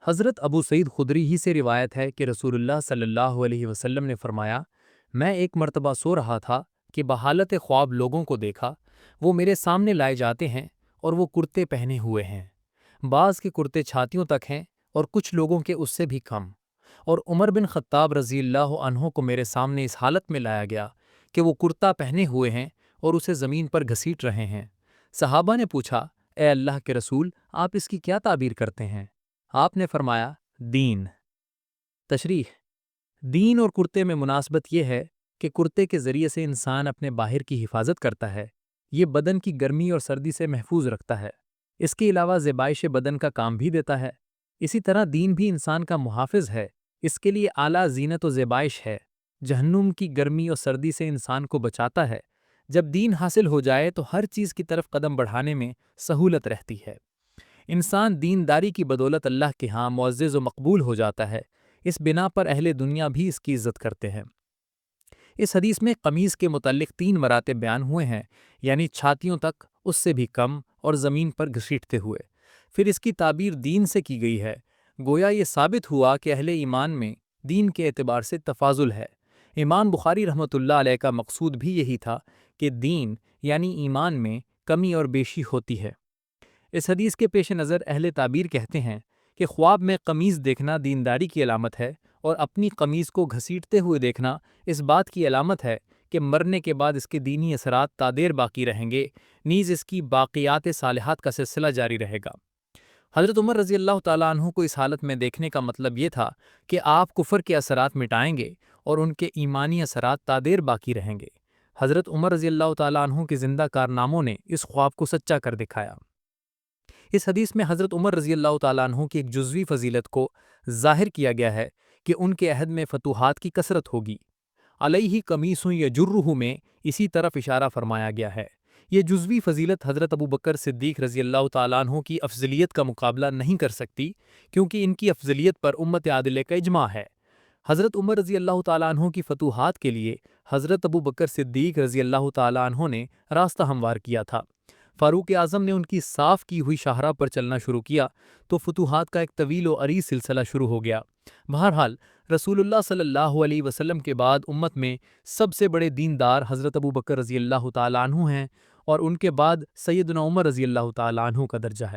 حضرت ابو سعید خدری ہی سے روایت ہے کہ رسول اللہ صلی اللہ علیہ وسلم نے فرمایا، میں ایک مرتبہ سو رہا تھا کہ بحالت خواب لوگوں کو دیکھا، وہ میرے سامنے لائے جاتے ہیں اور وہ کرتے پہنے ہوئے ہیں۔ بعض کے کرتے چھاتیوں تک ہیں اور کچھ لوگوں کے اس سے بھی کم۔ اور عمر بن خطاب رضی اللہ عنہ کو میرے سامنے اس حالت میں لایا گیا کہ وہ کرتا پہنے ہوئے ہیں اور اسے زمین پر گھسیٹ رہے ہیں۔ صحابہ نے پوچھا، اے اللہ کے رسول، آپ اس کی کیا تعبیر کرتے ہیں؟ آپ نے فرمایا، دین۔ تشریح: دین اور کرتے میں مناسبت یہ ہے کہ کرتے کے ذریعے سے انسان اپنے باہر کی حفاظت کرتا ہے، یہ بدن کی گرمی اور سردی سے محفوظ رکھتا ہے، اس کے علاوہ زیبائش بدن کا کام بھی دیتا ہے۔ اسی طرح دین بھی انسان کا محافظ ہے، اس کے لیے اعلیٰ زینت و زیبائش ہے، جہنم کی گرمی اور سردی سے انسان کو بچاتا ہے۔ جب دین حاصل ہو جائے تو ہر چیز کی طرف قدم بڑھانے میں سہولت رہتی ہے۔ انسان دینداری کی بدولت اللہ کے ہاں معزز و مقبول ہو جاتا ہے، اس بنا پر اہل دنیا بھی اس کی عزت کرتے ہیں۔ اس حدیث میں قمیص کے متعلق 3 مراتب بیان ہوئے ہیں، یعنی چھاتیوں تک، اس سے بھی کم اور زمین پر گھسیٹتے ہوئے۔ پھر اس کی تعبیر دین سے کی گئی ہے، گویا یہ ثابت ہوا کہ اہل ایمان میں دین کے اعتبار سے تفاضل ہے۔ امام بخاری رحمۃ اللہ علیہ کا مقصود بھی یہی تھا کہ دین یعنی ایمان میں کمی اور بیشی ہوتی ہے۔ اس حدیث کے پیش نظر اہل تعبیر کہتے ہیں کہ خواب میں قمیض دیکھنا دینداری کی علامت ہے اور اپنی قمیض کو گھسیٹتے ہوئے دیکھنا اس بات کی علامت ہے کہ مرنے کے بعد اس کے دینی اثرات تا دیر باقی رہیں گے، نیز اس کی باقیات صالحات کا سلسلہ جاری رہے گا۔ حضرت عمر رضی اللہ تعالیٰ عنہ کو اس حالت میں دیکھنے کا مطلب یہ تھا کہ آپ کفر کے اثرات مٹائیں گے اور ان کے ایمانی اثرات تا دیر باقی رہیں گے۔ حضرت عمر رضی اللہ تعالیٰ عنہ کے زندہ کارناموں نے اس خواب کو سچا کر دکھایا۔ اس حدیث میں حضرت عمر رضی اللہ تعالیٰ عنہ کی ایک جزوی فضیلت کو ظاہر کیا گیا ہے کہ ان کے عہد میں فتوحات کی کثرت ہوگی۔ علیہ قمیص یجرہ میں اسی طرف اشارہ فرمایا گیا ہے۔ یہ جزوی فضیلت حضرت ابو بکر صدیق رضی اللہ تعالیٰ عنہ کی افضلیت کا مقابلہ نہیں کر سکتی، کیونکہ ان کی افضلیت پر امت عادلہ کا اجماع ہے۔ حضرت عمر رضی اللہ تعالیٰ عنہ کی فتوحات کے لیے حضرت ابو بکر صدیق رضی اللہ تعالیٰ عنہ نے راستہ ہموار کیا تھا۔ فاروق اعظم نے ان کی صاف کی ہوئی شاہراہ پر چلنا شروع کیا تو فتوحات کا ایک طویل و عریض سلسلہ شروع ہو گیا۔ بہرحال رسول اللہ صلی اللہ علیہ وسلم کے بعد امت میں سب سے بڑے دیندار حضرت ابو بکر رضی اللہ تعالیٰ عنہ ہیں، اور ان کے بعد سیدنا عمر رضی اللہ تعالیٰ عنہ کا درجہ ہے۔